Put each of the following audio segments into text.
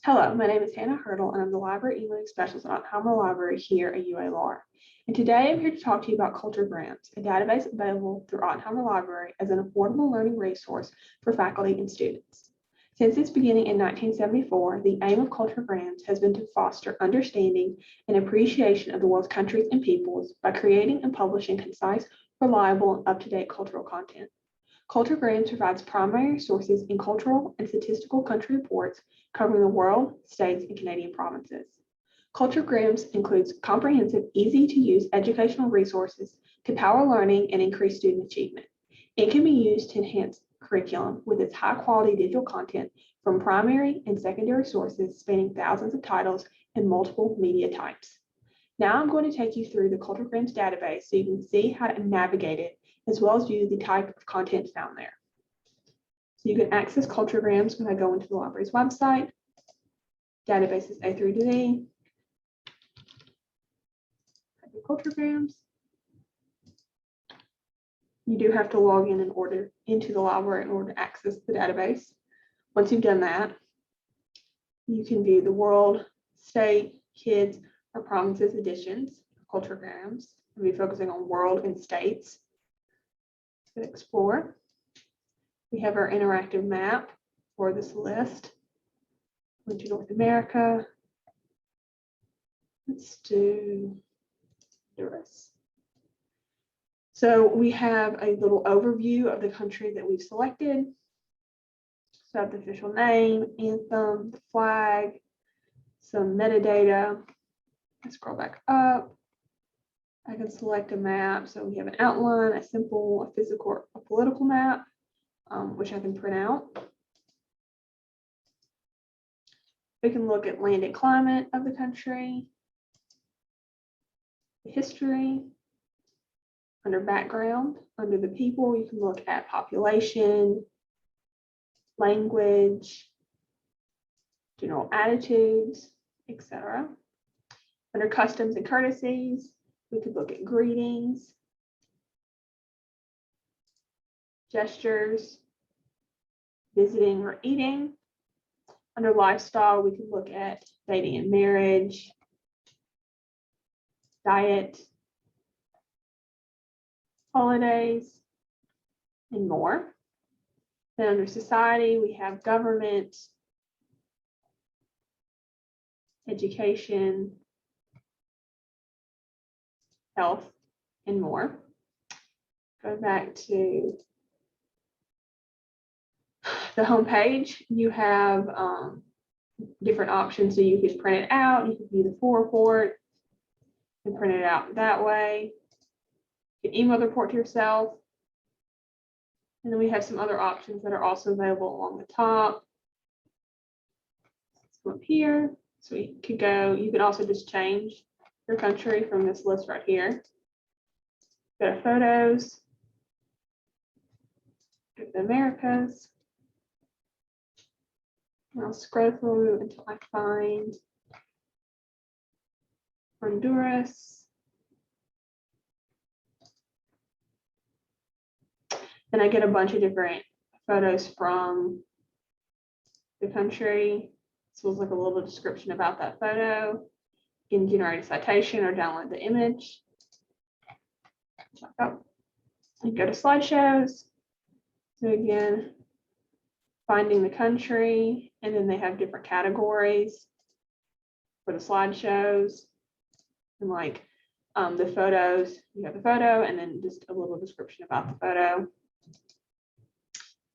Hello, my name is Hannah Hurdle, and I'm the Library eLearning Specialist at Ottenheimer Library here at UA-LAR. And today I'm here to talk to you about CultureGrams, a database available through Ottenheimer Library as an affordable learning resource for faculty and students. Since its beginning in 1974, the aim of CultureGrams has been to foster understanding and appreciation of the world's countries and peoples by creating and publishing concise, reliable, and up-to-date cultural content. CultureGrams provides primary sources in cultural and statistical country reports covering the world, states, and Canadian provinces. CultureGrams includes comprehensive, easy-to-use educational resources to power learning and increase student achievement. It can be used to enhance curriculum with its high-quality digital content from primary and secondary sources spanning thousands of titles and multiple media types. Now I'm going to take you through the CultureGrams database so you can see how to navigate it as well as view the type of content found there. So you can access CultureGrams when I go into the library's website. Database is A through D. CultureGrams. You do have to log in order into the library in order to access the database. Once you've done that, you can view the world, state, kids, or provinces editions of CultureGrams. We'll be focusing on world and states. Explore. We have our interactive map for this list. Going to North America. Let's do Honduras. So we have a little overview of the country that we've selected. So the official name, anthem, the flag, some metadata. I scroll back up. I can select a map. So we have an outline, a simple, a physical, a political map, which I can print out. We can look at land and climate of the country, the history. Under background, under the people, you can look at population, language, general attitudes, etc. Under customs and courtesies, we could look at greetings, gestures, visiting or eating. Under lifestyle, we could look at dating and marriage, diet, holidays, and more. Then under society, we have government, education, health, and more. Go back to the home page. You have different options. So you could print it out. You could view the full report and print it out that way. You can email the report to yourself. And then we have some other options that are also available along the top. Let's go up here. So we could go, you can also just change your country from this list right here. Go to photos. Go to the Americas. And I'll scroll through until I find Honduras. And I get a bunch of different photos from the country. So it's like a little description about that photo. You can generate a citation or download the image. And go to slideshows. So again, finding the country, and then they have different categories for the slideshows. And like the photos, you have the photo and then just a little description about the photo.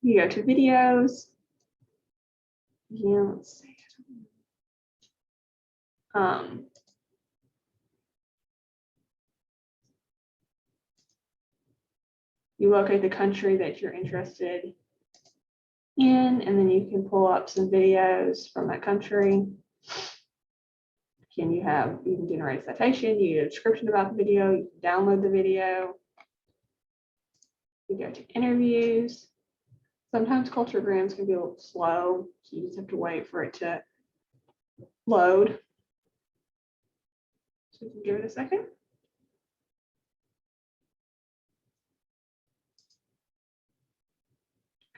You go to videos. Yeah, let's see. You locate the country that you're interested in, and then you can pull up some videos from that country. You can generate a citation, you get a description about the video, you can download the video. You go to interviews. Sometimes CultureGrams can be a little slow, so you just have to wait for it to load. So we can give it a second.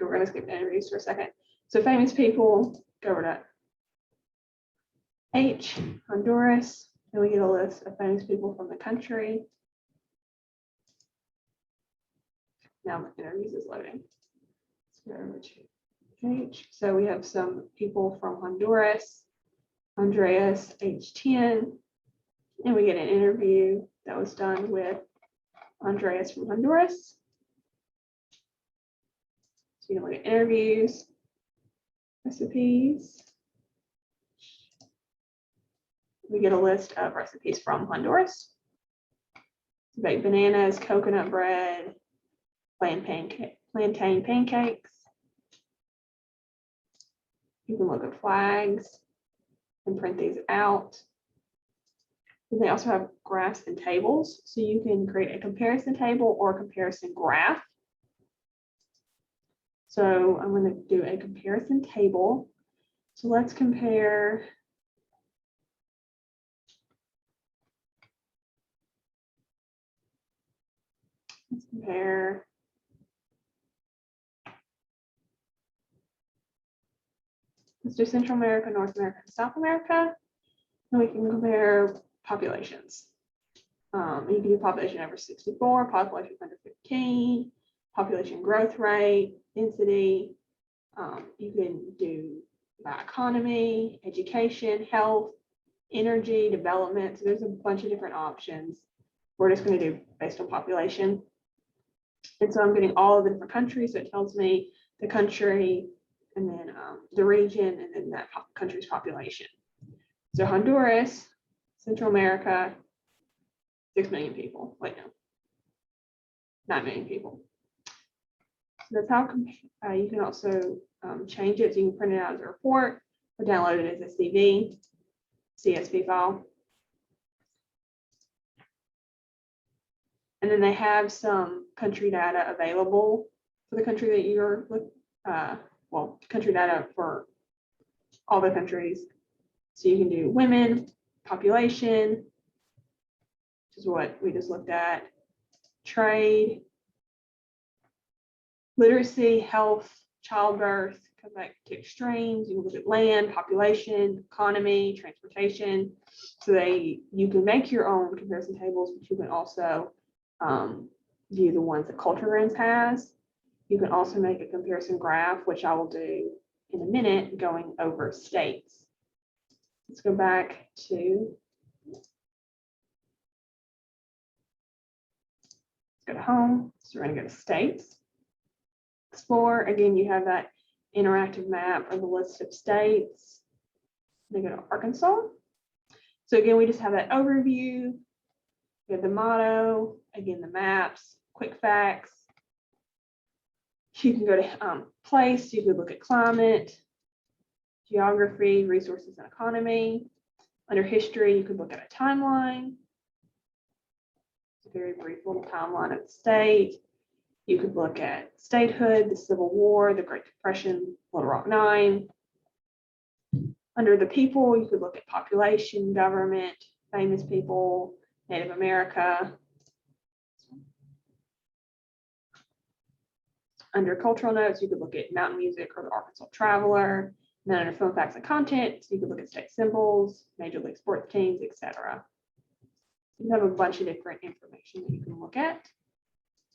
We're going to skip interviews for a second. So famous people, go over to H, Honduras. Then we get a list of famous people from the country. Now my interviews is loading. Let's go over to H. So we have some people from Honduras, Andreas, age 10. And we get an interview that was done with Andreas from Honduras. So you can look at interviews, recipes. We get a list of recipes from Honduras. Baked bananas, coconut bread, plantain pancakes. You can look at flags and print these out. And they also have graphs and tables, so you can create a comparison table or a comparison graph. So I'm going to do a comparison table. So let's compare let's do Central America, North America, and South America. And we can compare populations. You can do population over 64, population under 15, population growth rate, density. You can do by economy, education, health, energy, development. So there's a bunch of different options. We're just going to do based on population. And so I'm getting all of the different countries. So it tells me the country and then the region and then that country's population. So Honduras, Central America, 6 million people. Wait, no, 9 million people. So that's how you can also change it. So you can print it out as a report or download it as a CSV file. And then they have some country data available for the country that you're, country data for all the countries. So you can do women, population, which is what we just looked at, trade, literacy, health, childbirth, come back to extremes. You can look at land, population, economy, transportation. So you can make your own comparison tables, but you can also view the ones that CultureGrams has. You can also make a comparison graph, which I will do in a minute, going over states. Let's go back to, let's go to home. So we're going to go to states. Explore, again, you have that interactive map of the list of states. They go to Arkansas. So again, we just have that overview. We have the motto, again, the maps, quick facts. You can go to place, you could look at climate, geography, resources, and economy. Under history, you could look at a timeline. It's a very brief little timeline of the state. You could look at statehood, the Civil War, the Great Depression, Little Rock Nine. Under the people, you could look at population, government, famous people, Native America. Under cultural notes, you could look at mountain music or the Arkansas Traveler. And then under fun facts and content, so you could look at state symbols, major league sports teams, etc. You have a bunch of different information that you can look at.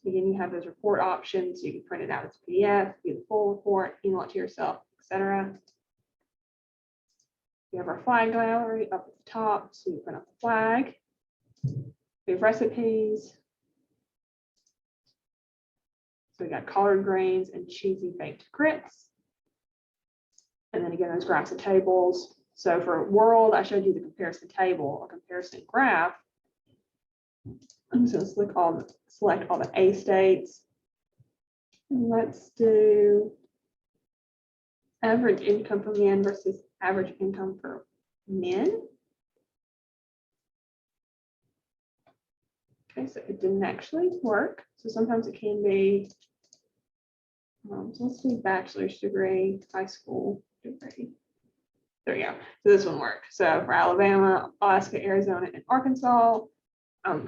Again, you have those report options. You can print it out as a PDF, view the full report, email it to yourself, etc. We have our flag gallery up at the top, so you print out the flag. We have recipes. So we got collard greens and cheesy baked grits. And then again, those graphs and tables. So for world, I showed you the comparison table, a comparison graph. I'm just going to select all the A states. And let's do average income for men versus average income for men. Okay, so it didn't actually work. So sometimes it can be, so let's do bachelor's degree, high school degree. There we go. So this one worked. So for Alabama, Alaska, Arizona, and Arkansas,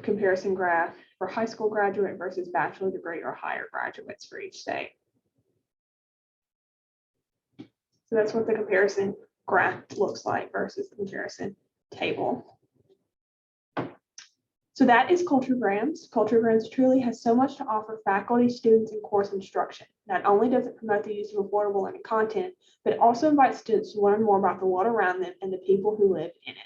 comparison graph for high school graduate versus bachelor degree or higher graduates for each state. So that's what the comparison graph looks like versus the comparison table. So that is CultureGrams. CultureGrams truly has so much to offer faculty, students, and course instruction. Not only does it promote the use of affordable learning content, but it also invites students to learn more about the world around them and the people who live in it.